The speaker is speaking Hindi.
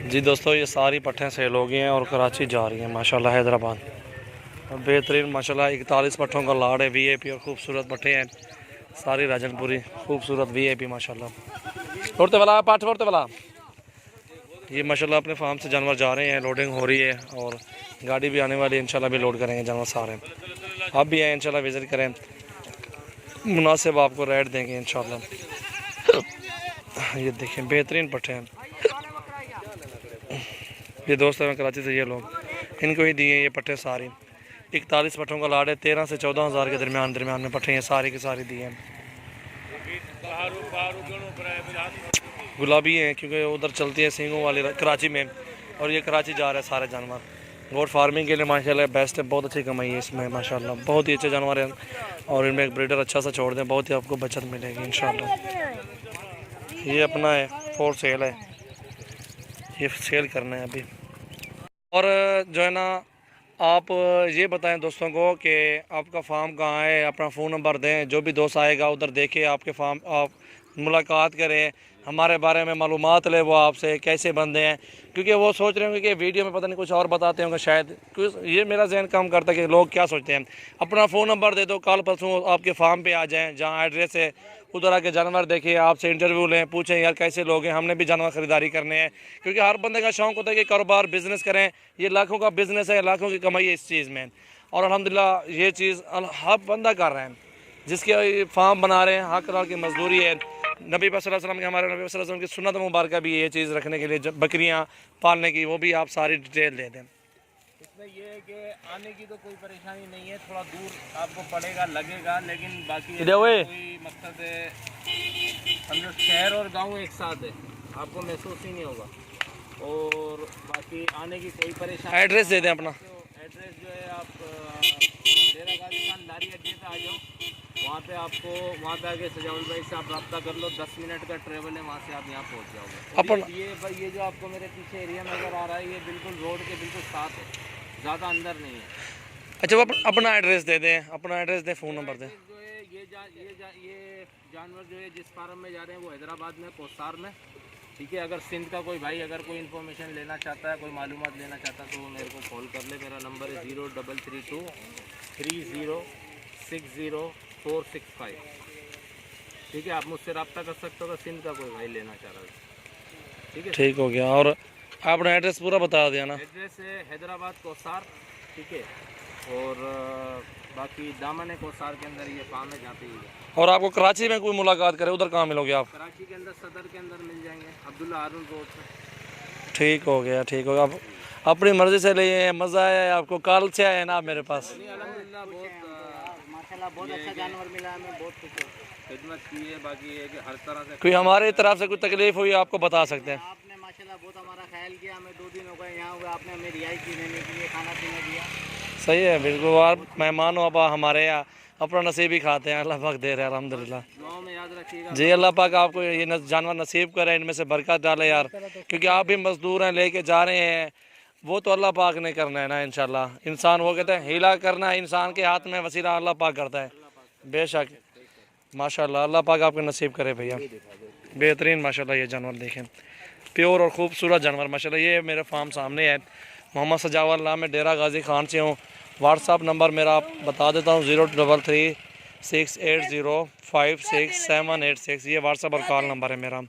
जी दोस्तों, ये सारी पट्ठें सेल हो गई हैं और कराची जा रही हैं माशाल्लाह हैदराबाद। बेहतरीन माशाल्लाह 41 पट्ठों का लाड है, वीआईपी और खूबसूरत पट्ठे हैं सारी राजनपुरी खूबसूरत वीआईपी माशाल्लाह। उड़ते वाला पाठ उड़ते वाला ये माशाल्लाह अपने फार्म से जानवर जा रहे हैं, लोडिंग हो रही है और गाड़ी भी आने वाली है, इंशाल्लाह भी लोड करेंगे जानवर सारे। आप भी आए इंशाल्लाह, विज़िट करें, मुनासिब आपको रेट देंगे इंशाल्लाह। ये देखें बेहतरीन पट्ठे हैं। ये दोस्त हैं कराची से, ये लोग इनको ही दिए ये पट्ठे सारी। 41 पट्ठों का लाड है, 13 से 14 हज़ार के दरमियान में पट्ठे हैं सारी की सारी दिए हैं। गुलाबी हैं क्योंकि उधर चलती है सींगों वाली कराची में, और ये कराची जा रहे हैं सारे जानवर। गोट फार्मिंग के लिए माशाल्लाह बेस्ट है, बहुत अच्छी कमाई है इसमें माशाल्लाह, बहुत ही अच्छे जानवर हैं। और इनमें एक ब्रीडर अच्छा सा छोड़ दें, बहुत ही आपको बचत मिलेगी इंशाल्लाह। ये अपना है फॉर सेल है, ये सेल करना है अभी। और जो है ना, आप ये बताएं दोस्तों को कि आपका फार्म कहाँ है, अपना फ़ोन नंबर दें, जो भी दोस्त आएगा उधर देखे आपके फार्म, आप मुलाकात करें, हमारे बारे में मालूमात ले वो आपसे कैसे बंदे हैं, क्योंकि वो सोच रहे होंगे कि वीडियो में पता नहीं कुछ और बताते होंगे शायद। क्योंकि ये मेरा जहन काम करता है कि लोग क्या सोचते हैं। अपना फ़ोन नंबर दे दो, कल परसों आपके फार्म पे आ जाएं, जहाँ एड्रेस है उधर आके जानवर देखिए, आपसे इंटरव्यू लें, पूछें यार कैसे लोग हैं, हमने भी जानवर ख़रीदारी करने हैं। क्योंकि हर बंदे का शौक़ होता है कि कारोबार बिज़नेस करें, ये लाखों का बिज़नेस है, लाखों की कमाई है इस चीज़ में। और अल्हम्दुलिल्लाह ये चीज़ हर बंदा कर रहे हैं, जिसके फार्म बना रहे हैं, हर कलर की मजदूरी है। नबी सल्लल्लाहु अलैहि वसल्लम के, हमारे नबी सल्लल्लाहु अलैहि वसल्लम की सुन्नत मुबारक भी ये चीज़ रखने के लिए, जब बकरियां पालने की, वो भी आप सारी डिटेल दे दें। इसमें ये है कि आने की तो कोई परेशानी नहीं है, थोड़ा दूर आपको पड़ेगा लगेगा, लेकिन बाकी कोई मकसद है, समझो शहर और गांव एक साथ है, आपको महसूस ही नहीं होगा। और बाकी आने की कोई परेशानी। एड्रेस दे दें अपना। एड्रेस जो है आप डेरा गाजी खान लारी अड्डे पे आ जाओ, वहाँ पे आपको, वहाँ पे आके सजाउल भाई से आप रब्ता कर लो, 10 मिनट का ट्रेवल है, वहाँ से आप यहाँ पहुँच जाओगे। अपन ये भाई ये जो आपको मेरे पीछे एरिया नज़र आ रहा है, ये बिल्कुल रोड के बिल्कुल साथ है, ज़्यादा अंदर नहीं है। अच्छा, वो अपना एड्रेस दे दें, अपना एड्रेस दें, फ़ोन नंबर दें। जो है ये जानवर जो है जिस फार्म में जा रहे हैं वो हैदराबाद में कोसार में, ठीक है। अगर सिंध का कोई भाई अगर कोई इन्फॉर्मेशन लेना चाहता है, कोई मालूमात लेना चाहता है, तो वो मेरे को कॉल कर ले। मेरा नंबर है 0332 3060 ठीक है। आप मुझसे रब्ता कर सकते हो, सिंध का कोई भाई लेना चाह रहा है, ठीक है। ठीक हो गया। और आपने एड्रेस पूरा बता दिया ना? एड्रेस है हैदराबाद कोसार, ठीक है। और बाकी दामन कोसार के अंदर ये फार्म है, जाते ही। और आपको कराची में कोई मुलाकात करे, उधर कहाँ मिलोगे आप? कराची के अंदर सदर के अंदर मिल जाएंगे, अब्दुल्ला हारून रोड पे। ठीक हो गया, ठीक हो गया। आप अपनी मर्ज़ी से लिए, मज़ा आया आपको? कल से आए ना मेरे पास? अल्हम्दुलिल्लाह बहुत माशाल्लाह बहुत अच्छा जानवर मिला हमें, बहुत कुछ खिदमत की है। बाकी ये कि हर तरह से कोई हमारी तरफ से कोई तकलीफ़ हुई आपको बता सकते हैं। आपने माशाल्लाह बहुत हमारा ख्याल किया, हमें 2 दिन हो गए यहाँ हुए, आपने हमें रिहाई की देने के लिए, खाना पीना दिया। सही है, बिल्कुल। और मेहमान हो आप हमारे यहाँ, अपना नसीब ही खाते हैं, अल्लाह पाक दे रहे हैं अल्हम्दुलिल्लाह। दुआ में याद रखिएगा जी, अल्लाह पाक आपको ये जानवर नसीब करे, इनमें से बरकत डाले यार, क्योंकि आप भी मजदूर हैं, लेके जा रहे हैं, वो तो अल्लाह पाक ने करना है ना इंशाल्लाह। इंसान वो कहते हैं हीला करना है, इंसान के हाथ में, वसीला अल्लाह पाक करता है बेशक। माशाल्लाह अल्लाह पाक आपको नसीब करे भैया। बेहतरीन माशाल्लाह ये जानवर देखें, प्योर और ख़ूबसूरत जानवर माशाल्लाह। ये मेरे फार्म सामने है, मोहम्मद सजावल नाम है, डेरा गाजी खान से हूँ। व्हाट्सअप नंबर मेरा आप बता देता हूँ, 03368056 786। ये व्हाट्सअप और कॉल नंबर है मेरा।